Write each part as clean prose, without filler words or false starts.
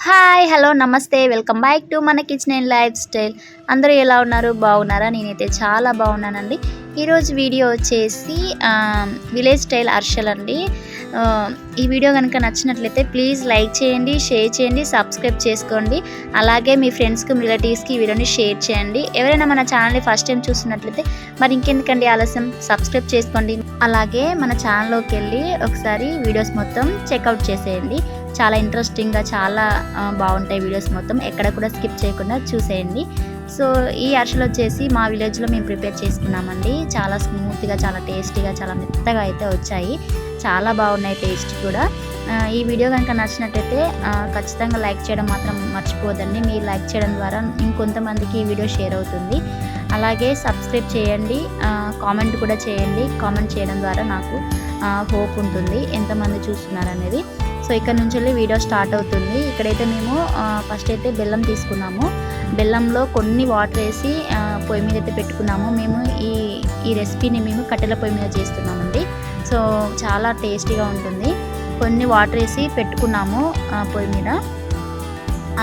Hi hello నమస్తే welcome back to మన kitchen and life style. అందరూ ఎలా ఉన్నారు? బాగున్నారా? నేనైతే చాలా బాగున్నానండి. ఈరోజు వీడియో వచ్చేసి విలేజ్ స్టైల్ అరిసెలండి. ఈ వీడియో కనుక నచ్చినట్లయితే ప్లీజ్ లైక్ చేయండి, షేర్ చేయండి, సబ్స్క్రైబ్ చేసుకోండి. అలాగే మీ ఫ్రెండ్స్కి రిలేటివ్స్కి ఈ వీడియోని షేర్ చేయండి. ఎవరైనా మన ఛానల్ని ఫస్ట్ టైం చూస్తున్నట్లయితే మరి ఇంకెందుకండి ఆలస్యం, సబ్స్క్రైబ్ చేసుకోండి. అలాగే మన ఛానల్లోకి వెళ్ళి ఒకసారి వీడియోస్ మొత్తం చెక్అవుట్ చేసేయండి. చాలా ఇంట్రెస్టింగ్గా చాలా బాగుంటాయి వీడియోస్ మొత్తం, ఎక్కడ కూడా స్కిప్ చేయకుండా చూసేయండి. సో ఈ అరిసెలు వచ్చేసి మా విలేజ్లో మేము ప్రిపేర్ చేసుకున్నామండి. చాలా స్మూత్గా, చాలా టేస్టీగా, చాలా మెత్తగా అయితే వచ్చాయి. చాలా బాగున్నాయి టేస్ట్ కూడా. ఈ వీడియో కనుక నచ్చినట్టయితే ఖచ్చితంగా లైక్ చేయడం మాత్రం మర్చిపోదండి. మీరు లైక్ చేయడం ద్వారా ఇంకొంతమందికి ఈ వీడియో షేర్ అవుతుంది. అలాగే సబ్స్క్రైబ్ చేయండి, కామెంట్ కూడా చేయండి. కామెంట్ చేయడం ద్వారా నాకు హోప్ ఉంటుంది ఎంతమంది చూస్తున్నారు అనేది. సో ఇక్కడ నుంచి వెళ్ళి వీడియో స్టార్ట్ అవుతుంది. ఇక్కడైతే మేము ఫస్ట్ అయితే బెల్లం తీసుకున్నాము. బెల్లంలో కొన్ని వాటర్ వేసి పొయ్యి మీద అయితే పెట్టుకున్నాము. మేము ఈ రెసిపీని మేము కట్టెల పొయ్యి మీద చేస్తున్నామండి. సో చాలా టేస్టీగా ఉంటుంది. కొన్ని వాటర్ వేసి పెట్టుకున్నాము పొయ్యి మీద.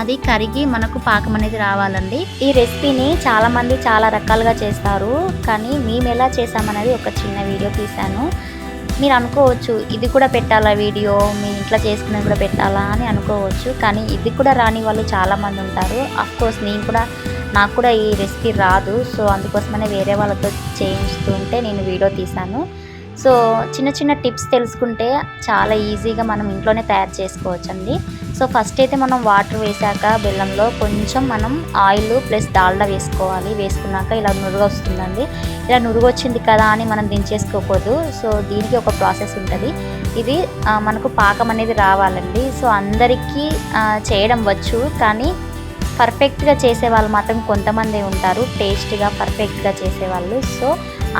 అది కరిగి మనకు పాకం అనేది రావాలండి. ఈ రెసిపీని చాలామంది చాలా రకాలుగా చేస్తారు, కానీ మేము ఎలా చేసామనేది ఒక చిన్న వీడియో తీశాను. మీరు అనుకోవచ్చు ఇది కూడా పెట్టాలా వీడియో, మీ ఇంట్లో చేసుకునేది కూడా పెట్టాలా అని అనుకోవచ్చు, కానీ ఇది కూడా రాని వాళ్ళు చాలామంది ఉంటారు. అఫ్కోర్స్ నాకు కూడా ఈ రెసిపీ రాదు. సో అందుకోసమనే వేరే వాళ్ళతో చేయిస్తుంటే నేను వీడియో తీశాను. సో చిన్న చిన్న టిప్స్ తెలుసుకుంటే చాలా ఈజీగా మనం ఇంట్లోనే తయారు చేసుకోవచ్చండి. సో ఫస్ట్ అయితే మనం వాటర్ వేసాక బెల్లంలో కొంచెం మనం ఆయిల్ ప్లస్ డాల్డా వేసుకోవాలి. వేసుకున్నాక ఇలా నురుగు వస్తుందండి. ఇలా నురుగు వచ్చింది కదా అని మనం దించేసుకోకూడదు. సో దీనికి ఒక ప్రాసెస్ ఉంటుంది. ఇది మనకు పాకం అనేది రావాలండి. సో అందరికీ చేయడం వచ్చు, కానీ పర్ఫెక్ట్గా చేసేవాళ్ళు మాత్రం కొంతమంది ఉంటారు, టేస్ట్గా పర్ఫెక్ట్గా చేసేవాళ్ళు. సో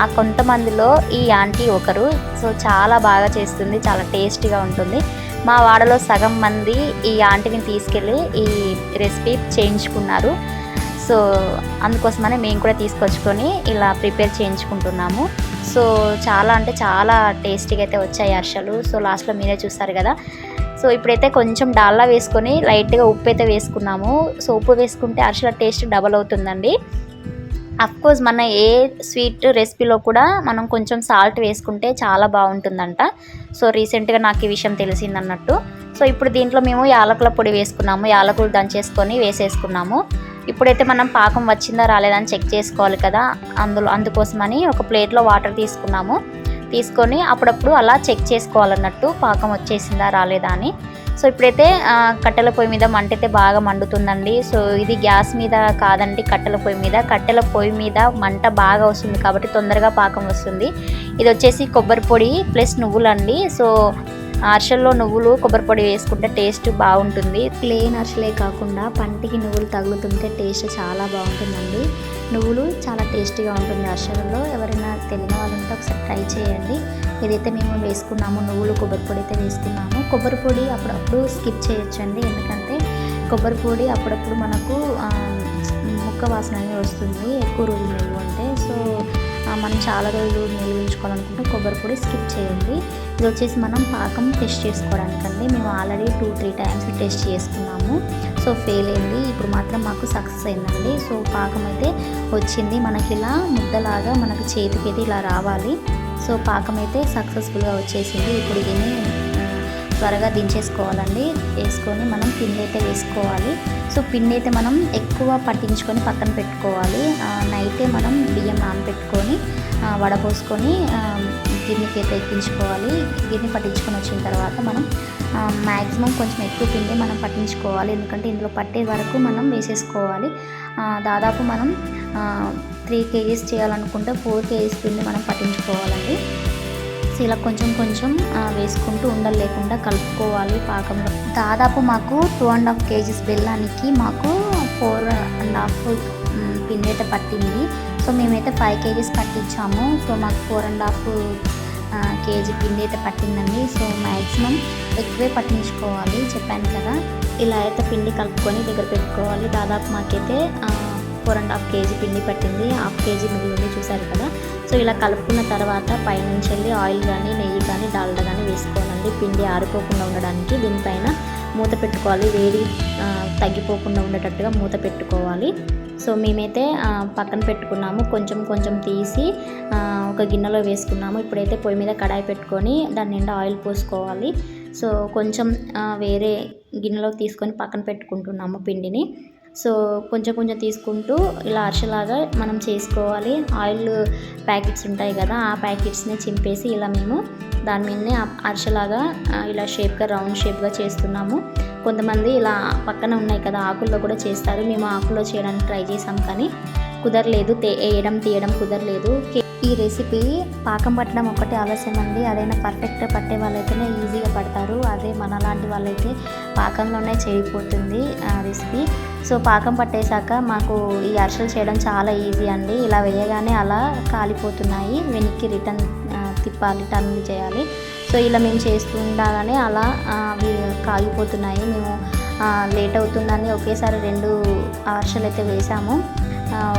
ఆ కొంతమందిలో ఈ ఆంటీ ఒకరు. సో చాలా బాగా చేస్తుంది, చాలా టేస్టీగా ఉంటుంది. మా వాడలో సగం మంది ఈ ఆంటీని తీసుకెళ్ళి ఈ రెసిపీ చేయించుకున్నారు. సో అందుకోసమనే మేము కూడా తీసుకొచ్చుకొని ఇలా ప్రిపేర్ చేయించుకుంటున్నాము. సో చాలా అంటే చాలా టేస్టీగా అయితే వచ్చాయి అరిసెలు. సో లాస్ట్లో మీరే చూస్తారు కదా. సో ఇప్పుడైతే కొంచెం డాల్లా వేసుకొని లైట్గా ఉప్పు అయితే వేసుకున్నాము. సో ఉప్పు వేసుకుంటే అరిసెల టేస్ట్ డబల్ అవుతుందండి. అఫ్కోర్స్ మన ఏ స్వీట్ రెసిపీలో కూడా మనం కొంచెం సాల్ట్ వేసుకుంటే చాలా బాగుంటుందంట. సో రీసెంట్గా నాకు ఈ విషయం తెలిసిందన్నట్టు. సో ఇప్పుడు దీంట్లో మేము యాలకుల పొడి వేసుకున్నాము. యాలకులు దంచేసుకొని వేసేసుకున్నాము. ఇప్పుడైతే మనం పాకం వచ్చిందా రాలేదని చెక్ చేసుకోవాలి కదా, అందుకోసమని ఒక ప్లేట్లో వాటర్ తీసుకొని అప్పుడప్పుడు అలా చెక్ చేసుకోవాలన్నట్టు, పాకం వచ్చేసిందా రాలేదా అని. సో ఇప్పుడైతే కట్టెల పొయ్యి మీద మంట అయితే బాగా మండుతుందండి. సో ఇది గ్యాస్ మీద కాదండి, కట్టెల పొయ్యి మీద మంట బాగా వస్తుంది కాబట్టి తొందరగా పాకం వస్తుంది. ఇది వచ్చేసి కొబ్బరి పొడి ప్లస్ నువ్వులండి. సో అరిసెల్లో నువ్వులు కొబ్బరి పొడి వేసుకుంటే టేస్ట్ బాగుంటుంది. ప్లెయిన్ అరిసెలే కాకుండా పంటికి నువ్వులు తగులుతుంటే టేస్ట్ చాలా బాగుంటుందండి. నువ్వులు చాలా టేస్టీగా ఉంటుంది అరిసెలలో. ఎవరైనా తెలియని వాళ్ళు ఉంటే ఒకసారి ట్రై చేయండి. ఇదైతే మేము వేసుకున్నాము, నువ్వులు కొబ్బరి పొడి అయితే వేసుకున్నాము. కొబ్బరి పొడి అప్పుడప్పుడు స్కిప్ చేయొచ్చండి, ఎందుకంటే కొబ్బరి పొడి అప్పుడప్పుడు మనకు ముక్క వాసన అనేది వస్తుంది ఎక్కువ రోజులు నిల్వ ఉంటే. సో మనం చాలా రోజులు నిల్వ ఉంచుకోవాలనుకుంటే కొబ్బరి పొడి స్కిప్ చేయండి. ఇది వచ్చేసి మనం పాకం టెస్ట్ చేసుకోవడానికండి. మేము ఆల్రెడీ 2-3 టైమ్స్ టెస్ట్ చేసుకున్నాము. సో ఫెయిల్ అయింది. ఇప్పుడు మాత్రం మాకు సక్సెస్ అయిందండి. సో పాకం అయితే వచ్చింది. మనకి ఇలా ముద్దలాగా మనకు చేతికి అయితే ఇలా రావాలి. సో పాకం అయితే సక్సెస్ఫుల్గా వచ్చేసింది. ఇప్పుడు దీన్ని త్వరగా దించేసుకోవాలండి. వేసుకొని మనం పిండి అయితే వేసుకోవాలి. సో పిండి అయితే మనం ఎక్కువ పట్టించుకొని పక్కన పెట్టుకోవాలి. నైటే మనం బియ్యం నానబెట్టుకొని వడపోసుకొని గిన్నెకి అయితే ఎక్కించుకోవాలి. గిన్నె పట్టించుకొని వచ్చిన తర్వాత మనం మ్యాక్సిమం కొంచెం ఎక్కువ పిండి మనం పట్టించుకోవాలి, ఎందుకంటే ఇందులో పట్టే వరకు మనం వేసేసుకోవాలి. దాదాపు మనం 3 kgs చేయాలనుకుంటే 4 kgs పిండి మనం పట్టించుకోవాలండి. సో ఇలా కొంచెం వేసుకుంటూ ఉండలు లేకుండా కలుపుకోవాలి పాకంలో. దాదాపు మాకు 2.5 kgs బెల్లానికి మాకు 4.5 పిండి అయితే పట్టింది. సో మేమైతే 5 kgs పట్టించాము. సో మాకు 4.5 kg పిండి అయితే పట్టిందండి. సో మ్యాక్సిమం ఎక్కువే పట్టించుకోవాలి, చెప్పాను కదా. ఇలా అయితే పిండి కలుపుకొని దగ్గర పెట్టుకోవాలి. దాదాపు మాకైతే 4.5 kg పిండి పట్టింది. 1/2 kg మిగిలింది, చూసారు కదా. సో ఇలా కలుపుకున్న తర్వాత పైనుంచి వెళ్ళి ఆయిల్ కానీ నెయ్యి కానీ డాల్డా కానీ వేసుకోవాలండి, పిండి ఆరిపోకుండా ఉండడానికి. దీనిపైన మూత పెట్టుకోవాలి. వేడి తగ్గిపోకుండా ఉండేటట్టుగా మూత పెట్టుకోవాలి. సో మేమైతే పక్కన పెట్టుకున్నాము. కొంచెం కొంచెం తీసి ఒక గిన్నెలో వేసుకున్నాము. ఇప్పుడైతే పొయ్యి మీద కడాయి పెట్టుకొని దాని నిండా ఆయిల్ పోసుకోవాలి. సో కొంచెం వేరే గిన్నెలోకి తీసుకొని పక్కన పెట్టుకుంటున్నాము పిండిని. సో కొంచెం కొంచెం తీసుకుంటూ ఇలా అరిసెలాగా మనం చేసుకోవాలి. ఆయిల్ ప్యాకెట్స్ ఉంటాయి కదా, ఆ ప్యాకెట్స్ని చింపేసి ఇలా మేము దాని మీదనే అరిసెలాగా ఇలా షేప్గా రౌండ్ షేప్గా చేస్తున్నాము. కొంతమంది ఇలా పక్కన ఉన్నాయి కదా ఆకుల్లో కూడా చేస్తారు. మేము ఆకుల్లో చేయడానికి ట్రై చేసాం కానీ కుదరలేదు, తీయడం కుదరలేదు. ఈ రెసిపీ పాకం పట్టడం ఒకటి ఆలస్యం అండి. అదైనా పర్ఫెక్ట్గా పట్టే వాళ్ళైతేనే ఈజీగా పడతారు. అదే మనలాంటి వాళ్ళైతే పాకంలోనే చేయిపోతుంది రెసిపీ. సో పాకం పట్టేశాక మాకు ఈ అరిసెలు చేయడం చాలా ఈజీ అండి. ఇలా వేయగానే అలా కాలిపోతున్నాయి. వెనక్కి రిటర్న్ తిప్పాలి, టర్న్ చేయాలి. సో ఇలా మేము చేస్తుండగానే అలా అవి కాగిపోతున్నాయి. మేము లేట్ అవుతుందని ఒకేసారి 2 అరిసెలు అయితే వేసాము.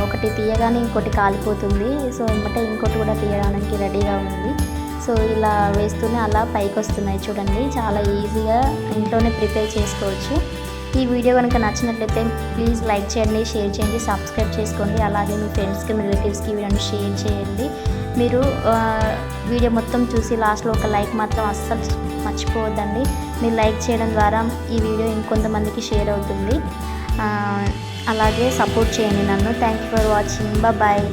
ఒకటి తీయగానే ఇంకోటి కాలిపోతుంది. సో వెంబటే ఇంకోటి కూడా తీయడానికి రెడీగా ఉంది. సో ఇలా వేస్తూనే అలా పైకి వస్తున్నాయి చూడండి. చాలా ఈజీగా ఇంట్లోనే ప్రిపేర్ చేసుకోవచ్చు. ఈ వీడియో కనుక నచ్చినట్లయితే ప్లీజ్ లైక్ చేయండి, షేర్ చేయండి, సబ్స్క్రైబ్ చేసుకోండి. అలాగే మీ ఫ్రెండ్స్కి, మీ రిలేటివ్స్కి వీడియోని షేర్ చేయండి. మీరు వీడియో మొత్తం చూసి లాస్ట్లో ఒక లైక్ మాత్రం అస్సలు మర్చిపోవద్దండి. మీరు లైక్ చేయడం ద్వారా ఈ వీడియో ఇంకొంతమందికి షేర్ అవుతుంది. అలాగే సపోర్ట్ చేయండి నన్ను. Thank you for watching. Bye.